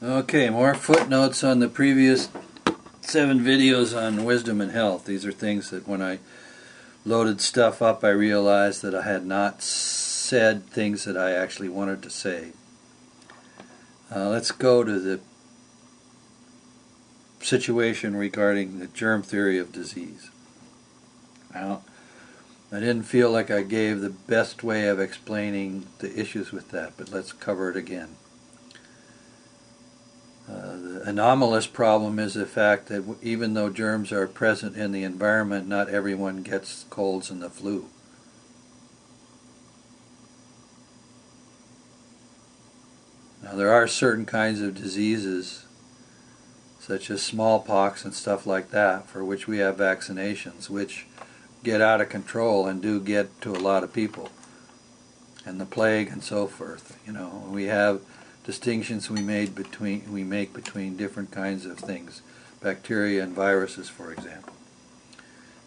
Okay, more footnotes on the previous 7 videos on wisdom and health. These are things that when I loaded stuff up I realized that I had not said things that I actually wanted to say. Let's go to the situation regarding the germ theory of disease. Now, I didn't feel like I gave the best way of explaining the issues with that, but let's cover it again. The anomalous problem is the fact that even though germs are present in the environment, not everyone gets colds and the flu. Now there are certain kinds of diseases, such as smallpox and stuff like that, for which we have vaccinations, which get out of control and do get to a lot of people. And the plague and so forth. You know, we have distinctions we make between different kinds of things, bacteria and viruses, for example.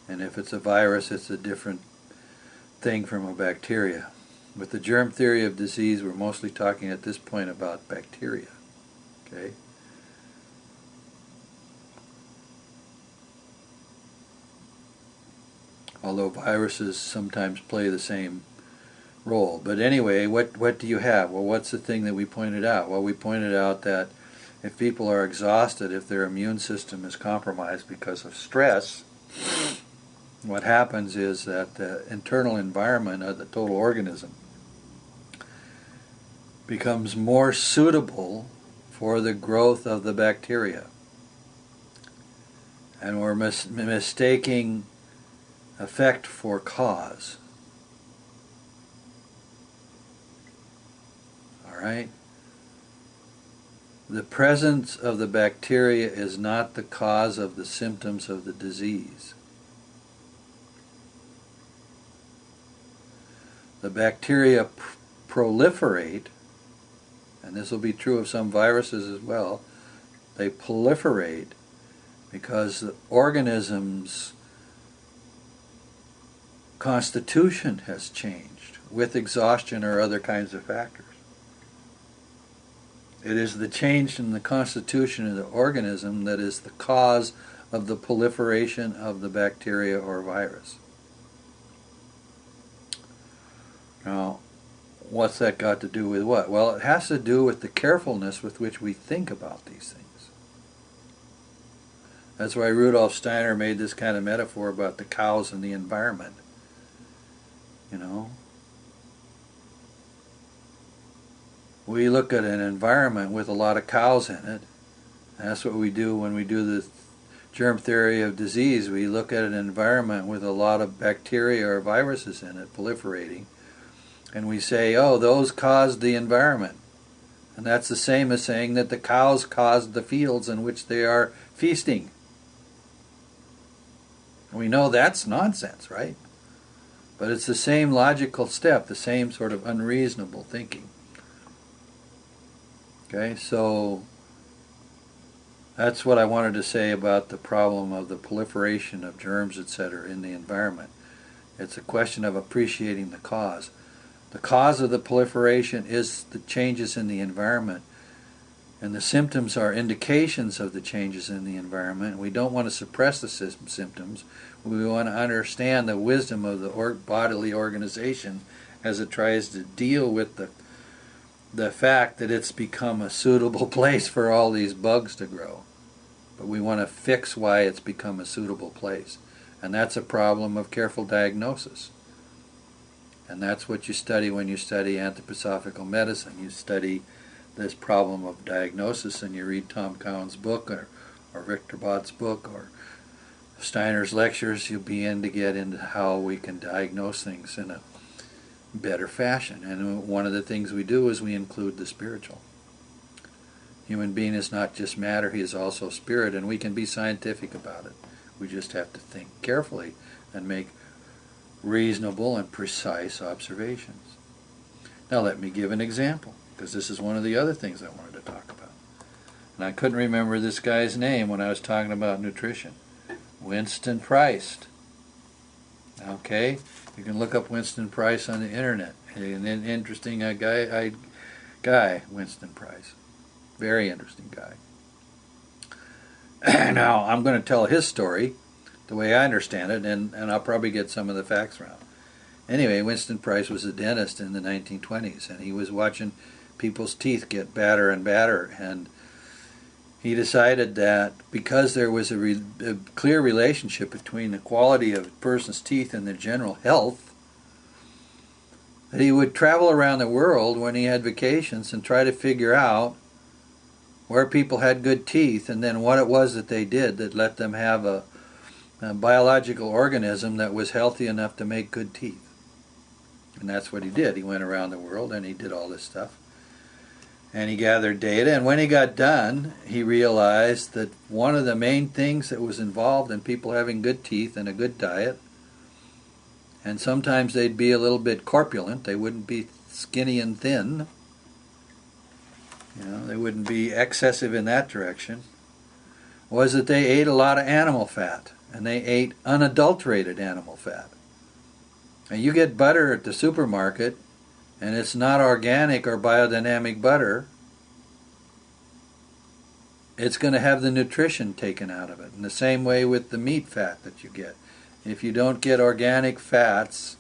And if it's a virus, it's a different thing from a bacteria. With the germ theory of disease, we're mostly talking at this point about bacteria. Okay? Although viruses sometimes play the same role. But anyway, what do you have? Well, what's the thing that we pointed out? Well, we pointed out that if people are exhausted, if their immune system is compromised because of stress, what happens is that the internal environment of the total organism becomes more suitable for the growth of the bacteria. And we're mistaking effect for cause. Right? The presence of the bacteria is not the cause of the symptoms of the disease. The bacteria proliferate, and this will be true of some viruses as well. They proliferate because the organism's constitution has changed with exhaustion or other kinds of factors. It is the change in the constitution of the organism that is the cause of the proliferation of the bacteria or virus. Now, what's that got to do with what? Well, it has to do with the carefulness with which we think about these things. That's why Rudolf Steiner made this kind of metaphor about the cows and the environment. You know? We look at an environment with a lot of cows in it. That's what we do when we do the germ theory of disease. We look at an environment with a lot of bacteria or viruses in it proliferating, and we say, oh, those caused the environment. And that's the same as saying that the cows caused the fields in which they are feasting. We know that's nonsense, right? But it's the same logical step, the same sort of unreasonable thinking. Okay, so that's what I wanted to say about the problem of the proliferation of germs, etc., in the environment. It's a question of appreciating the cause. The cause of the proliferation is the changes in the environment, and the symptoms are indications of the changes in the environment. We don't want to suppress the symptoms. We want to understand the wisdom of the bodily organization as it tries to deal with the fact that it's become a suitable place for all these bugs to grow. But we want to fix why it's become a suitable place. And that's a problem of careful diagnosis. And that's what you study when you study anthroposophical medicine. You study this problem of diagnosis, and you read Tom Cowan's book or Victor Bott's book or Steiner's lectures. You'll begin to get into how we can diagnose things in a better fashion. And one of the things we do is we include the spiritual. Human being is not just matter, he is also spirit, and we can be scientific about it. We just have to think carefully and make reasonable and precise observations. Now let me give an example, because this is one of the other things I wanted to talk about. And I couldn't remember this guy's name when I was talking about nutrition. Winston Price. Okay? You can look up Winston Price on the internet. An interesting guy, Winston Price. Very interesting guy. Now, I'm going to tell his story the way I understand it, and I'll probably get some of the facts wrong. Anyway, Winston Price was a dentist in the 1920s, and he was watching people's teeth get badder and badder, and he decided that because there was a clear relationship between the quality of a person's teeth and their general health, that he would travel around the world when he had vacations and try to figure out where people had good teeth and then what it was that they did that let them have a biological organism that was healthy enough to make good teeth. And that's what he did. He went around the world and he did all this stuff. And he gathered data, and when he got done, he realized that one of the main things that was involved in people having good teeth and a good diet, and sometimes they'd be a little bit corpulent, they wouldn't be skinny and thin, they wouldn't be excessive in that direction, was that they ate a lot of animal fat, and they ate unadulterated animal fat. And you get butter at the supermarket, and it's not organic or biodynamic butter, it's going to have the nutrition taken out of it. In the same way with the meat fat that you get. If you don't get organic fats,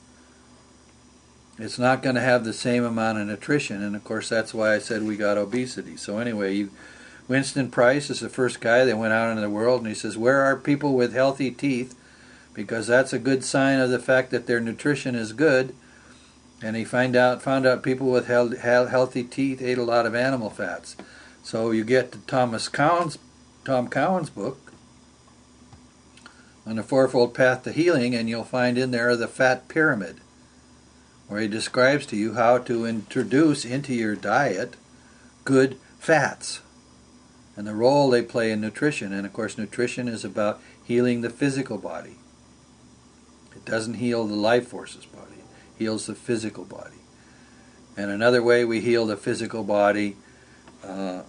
it's not going to have the same amount of nutrition. And of course that's why I said we got obesity. So anyway, Winston Price is the first guy that went out into the world and he says, where are people with healthy teeth? Because that's a good sign of the fact that their nutrition is good. And he found out people with healthy teeth ate a lot of animal fats. So you get to Tom Cowan's book on the Fourfold Path to Healing, and you'll find in there the fat pyramid, where he describes to you how to introduce into your diet good fats and the role they play in nutrition. And of course nutrition is about healing the physical body. It doesn't heal the life forces body. Heals the physical body. And another way we heal the physical body, so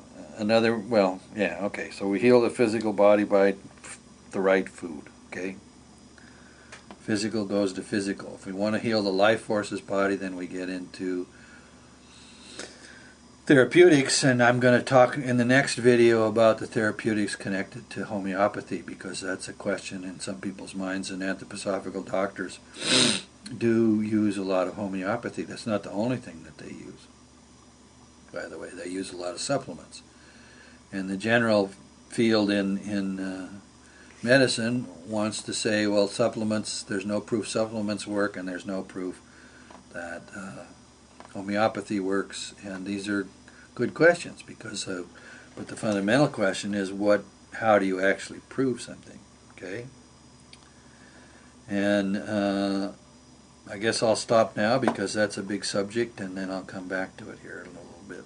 we heal the physical body by the right food, okay? Physical goes to physical. If we want to heal the life forces body, then we get into therapeutics, and I'm going to talk in the next video about the therapeutics connected to homeopathy, because that's a question in some people's minds, and anthroposophical doctors do use a lot of homeopathy. That's not the only thing that they use. By the way, they use a lot of supplements. And the general field in medicine wants to say, well, supplements, there's no proof supplements work, and there's no proof that homeopathy works. And these are good questions, because but the fundamental question is, how do you actually prove something? Okay? And I guess I'll stop now because that's a big subject, and then I'll come back to it here in a little bit.